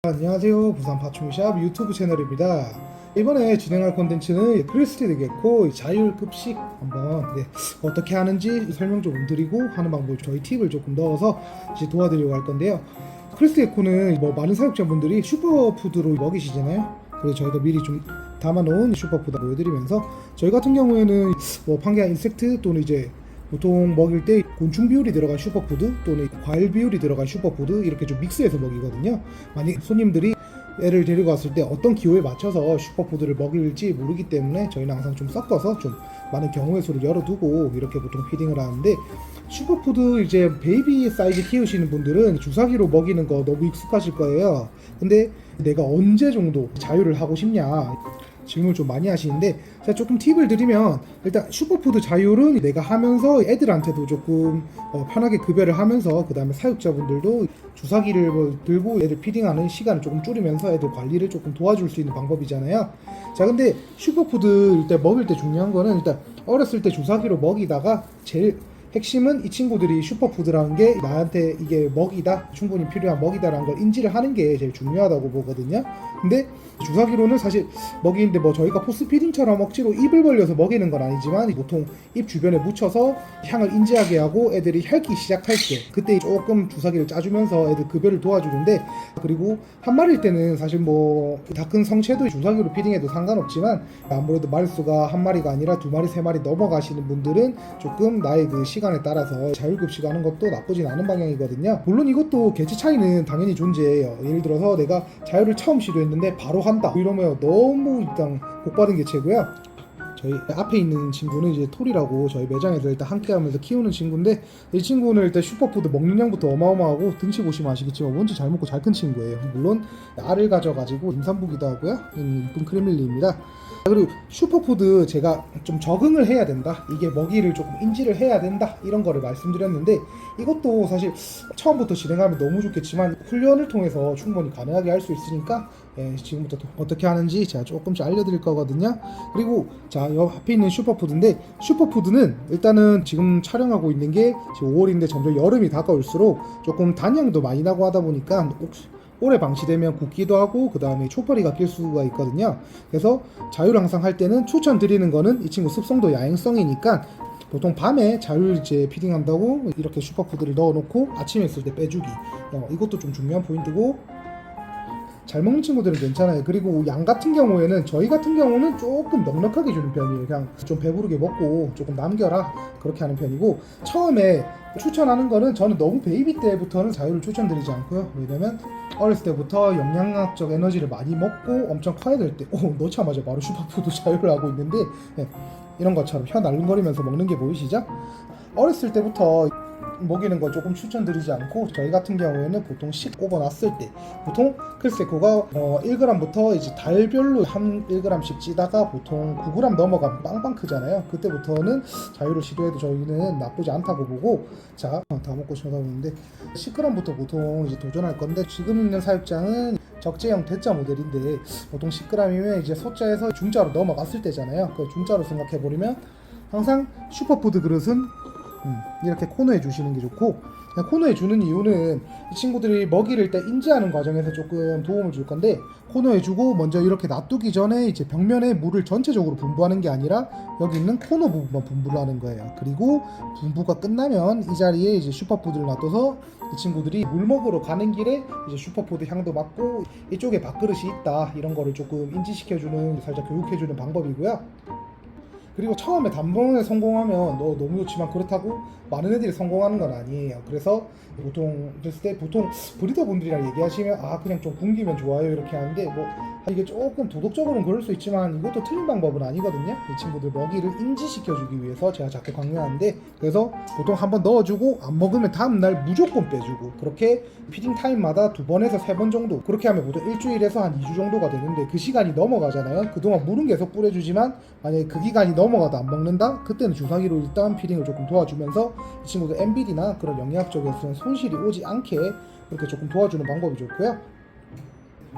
안녕하세요, 부산 파충샵 유튜브 채널입니다. 이번에 진행할 콘텐츠는 크리스티드 개코 자율급식 한번 어떻게 하는지 설명 좀 드리고 하는 방법, 저희 팁을 조금 넣어서 이제 도와드리려고 할 건데요. 크리스티드 개코는 많은 사육자분들이 슈퍼푸드로 먹이시잖아요. 그래서 저희가 미리 좀 담아놓은 슈퍼푸드 보여드리면서, 저희 같은 경우에는 판게나 인섹트 또는 이제 보통 먹일 때 곤충 비율이 들어간 슈퍼푸드 또는 과일 비율이 들어간 슈퍼푸드 이렇게 좀 믹스해서 먹이거든요. 만약 손님들이 애를 데리고 왔을 때 어떤 기호에 맞춰서 슈퍼푸드를 먹일지 모르기 때문에 저희는 항상 좀 섞어서 좀 많은 경우의 수를 열어두고 이렇게 보통 피딩을 하는데, 슈퍼푸드 이제 베이비 사이즈 키우시는 분들은 주사기로 먹이는 거 너무 익숙하실 거예요. 근데 내가 언제 정도 자유를 하고 싶냐 질문을 좀 많이 하시는데, 제가 조금 팁을 드리면, 일단 슈퍼푸드 자율은 내가 하면서 애들한테도 조금 편하게 급여를 하면서, 그 다음에 사육자분들도 주사기를 들고 애들 피딩하는 시간을 조금 줄이면서 애들 관리를 조금 도와줄 수 있는 방법이잖아요. 자, 근데 슈퍼푸드 일단 먹일 때 중요한 거는, 일단 어렸을 때 주사기로 먹이다가 제일 핵심은 이 친구들이 슈퍼푸드라는 게 나한테 이게 먹이다, 충분히 필요한 먹이다라는 걸 인지를 하는 게 제일 중요하다고 보거든요. 근데 주사기로는 사실 먹이는데 저희가 포스피딩처럼 억지로 입을 벌려서 먹이는 건 아니지만, 보통 입 주변에 묻혀서 향을 인지하게 하고 애들이 핥기 시작할 때 그때 조금 주사기를 짜주면서 애들 급여를 도와주는데, 그리고 한 마리일 때는 사실 다 큰 성체도 주사기로 피딩해도 상관없지만, 아무래도 마리수가 한 마리가 아니라 두 마리 세 마리 넘어가시는 분들은 조금 나의 그 시간에 따라서 자율급식하는 것도 나쁘진 않은 방향이거든요. 물론 이것도 개체 차이는 당연히 존재해요. 예를 들어서 내가 자율을 처음 시도했는데 바로 한다 이러면 너무 일단 복받은 개체고요. 저희 앞에 있는 친구는 이제 톨이라고 저희 매장에서 일단 함께 하면서 키우는 친구인데, 이 친구는 일단 슈퍼푸드 먹는 양부터 어마어마하고, 등치 보시면 아시겠지만 먼저 잘 먹고 잘 큰 친구예요. 물론 알을 가져가지고 임산부기도 하고요. 이쁜 크리밀리입니다. 그리고 슈퍼푸드 제가 좀 적응을 해야 된다, 이게 먹이를 조금 인지를 해야 된다, 이런 거를 말씀드렸는데, 이것도 사실 처음부터 진행하면 너무 좋겠지만 훈련을 통해서 충분히 가능하게 할 수 있으니까, 지금부터 어떻게 하는지 제가 조금씩 알려드릴 거거든요. 그리고 자, 옆 앞에 있는 슈퍼푸드인데, 슈퍼푸드는 일단은 지금 촬영하고 있는 게 지금 5월인데 점점 여름이 다가올수록 조금 단양도 많이 나고 하다 보니까 오래 방치되면 굳기도 하고, 그 다음에 초파리가 낄 수가 있거든요. 그래서 자율 항상 할 때는 추천드리는 거는, 이 친구 습성도 야행성이니까 보통 밤에 자율 이제 피딩한다고 이렇게 슈퍼푸드를 넣어놓고 아침에 있을 때 빼주기, 이것도 좀 중요한 포인트고, 잘 먹는 친구들은 괜찮아요. 그리고 양 같은 경우에는, 저희 같은 경우는 조금 넉넉하게 주는 편이에요. 그냥 좀 배부르게 먹고 조금 남겨라, 그렇게 하는 편이고, 처음에 추천하는 거는, 저는 너무 베이비 때부터는 자율을 추천드리지 않고요. 왜냐면 어렸을 때부터 영양학적 에너지를 많이 먹고 엄청 커야 될 때, 넣자마자 바로 슈퍼푸드 자율을 하고 있는데, 이런 것처럼 혀 날름거리면서 먹는 게 보이시죠? 어렸을 때부터 먹이는 거 조금 추천드리지 않고, 저희 같은 경우에는 보통 15번 왔을 때, 보통 크리스티코가 1g부터 이제 달별로 한 1g씩 찌다가 보통 9g 넘어가면 빵빵 크잖아요. 그때부터는 자유를 시도해도 저희는 나쁘지 않다고 보고, 자, 다 먹고 쳐다보는데 10g부터 보통 이제 도전할 건데, 지금 있는 사육장은 적재형 대자 모델인데, 보통 10g이면 이제 소자에서 중자로 넘어갔을 때잖아요. 그 중자로 생각해버리면, 항상 슈퍼푸드 그릇은 이렇게 코너에 주시는 게 좋고, 코너에 주는 이유는 이 친구들이 먹이를 때 인지하는 과정에서 조금 도움을 줄 건데, 코너에 주고 먼저 이렇게 놔두기 전에 이제 벽면에 물을 전체적으로 분부하는 게 아니라 여기 있는 코너 부분만 분부를 하는 거예요. 그리고 분부가 끝나면 이 자리에 이제 슈퍼푸드를 놔둬서 이 친구들이 물 먹으러 가는 길에 이제 슈퍼푸드 향도 맡고, 이쪽에 밥그릇이 있다, 이런 거를 조금 인지시켜주는, 살짝 교육해주는 방법이고요. 그리고 처음에 단번에 성공하면 너무 좋지만, 그렇다고 많은 애들이 성공하는 건 아니에요. 그래서 보통 그랬을 때 보통 브리더분들이랑 얘기하시면, 그냥 좀 굶기면 좋아요, 이렇게 하는데, 이게 조금 도덕적으로는 그럴 수 있지만 이것도 틀린 방법은 아니거든요. 이 친구들 먹이를 인지시켜주기 위해서 제가 자꾸 강요하는데, 그래서 보통 한번 넣어주고 안 먹으면 다음날 무조건 빼주고, 그렇게 피딩 타임마다 2번에서 3번 정도, 그렇게 하면 보통 일주일에서 한 2주 정도가 되는데, 그 시간이 넘어가잖아요. 그동안 물은 계속 뿌려주지만 만약에 그 기간이 넘어가도 안 먹는다? 그때는 주사기로 일단 피딩을 조금 도와주면서 이 친구들 MBD나 그런 영양학 쪽에서는 손실이 오지 않게 그렇게 조금 도와주는 방법이 좋고요.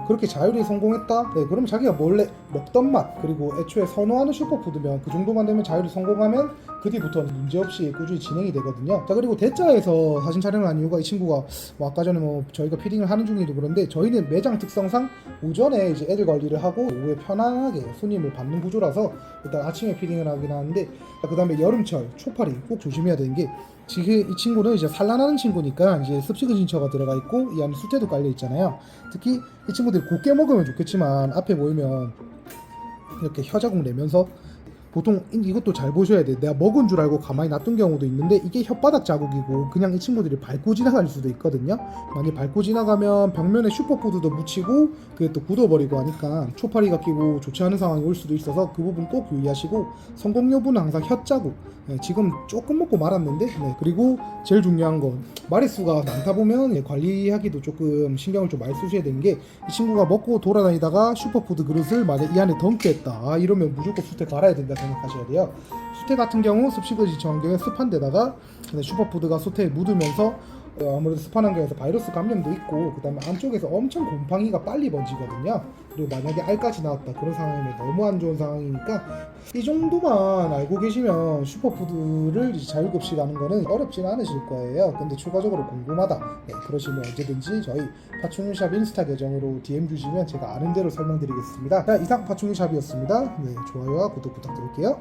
그렇게 자율이 성공했다? 네, 그럼 자기가 원래 먹던 맛 그리고 애초에 선호하는 슈퍼푸드면 그 정도만 되면 자율이 성공하면 그 뒤부터는 문제없이 꾸준히 진행이 되거든요. 자, 그리고 대자에서 사진 촬영을 한 이유가 이 친구가 뭐 아까 전에 뭐 저희가 피딩을 하는 중에도 그런데 저희는 매장 특성상 오전에 이제 애들 관리를 하고 오후에 편안하게 손님을 받는 구조라서 일단 아침에 피딩을 하긴 하는데, 그 다음에 여름철 초파리 꼭 조심해야 되는 게, 지금 이 친구는 이제 산란하는 친구니까 이제 습식은 진처가 들어가 있고 이 안에 수태도 깔려 있잖아요. 특히 이 친구들이 곱게 먹으면 좋겠지만 앞에 보이면 이렇게 혀자국 내면서, 보통 이것도 잘 보셔야 돼. 내가 먹은 줄 알고 가만히 놔둔 경우도 있는데 이게 혓바닥 자국이고 그냥 이 친구들이 밟고 지나갈 수도 있거든요. 만약 밟고 지나가면 벽면에 슈퍼푸드도 묻히고 그게 또 굳어버리고 하니까 초파리가 끼고 좋지 않은 상황이 올 수도 있어서 그 부분 꼭 유의하시고, 성공 여부는 항상 혓자국. 네, 지금 조금 먹고 말았는데, 네, 그리고 제일 중요한 건 마리수가 많다 보면 관리하기도 조금 신경을 좀 많이 쓰셔야 되는 게, 이 친구가 먹고 돌아다니다가 슈퍼푸드 그릇을 만약 이 안에 덩크 했다, 이러면 무조건 수태 갈아야 된다 생각하셔야 돼요. 수태 같은 경우 습식의 환경에 습한 데다가 슈퍼푸드가 수태에 묻으면서 아무래도 습한 환경에서 바이러스 감염도 있고 그 다음에 안쪽에서 엄청 곰팡이가 빨리 번지거든요. 그리고 만약에 알까지 나왔다 그런 상황이면 너무 안 좋은 상황이니까 이 정도만 알고 계시면 슈퍼푸드를 이제 자율급식 하는 거는 어렵진 않으실 거예요. 근데 추가적으로 궁금하다, 네, 그러시면 언제든지 저희 파충류샵 인스타 계정으로 DM 주시면 제가 아는 대로 설명드리겠습니다. 자, 이상 파충류샵이었습니다. 네, 좋아요와 구독 부탁드릴게요.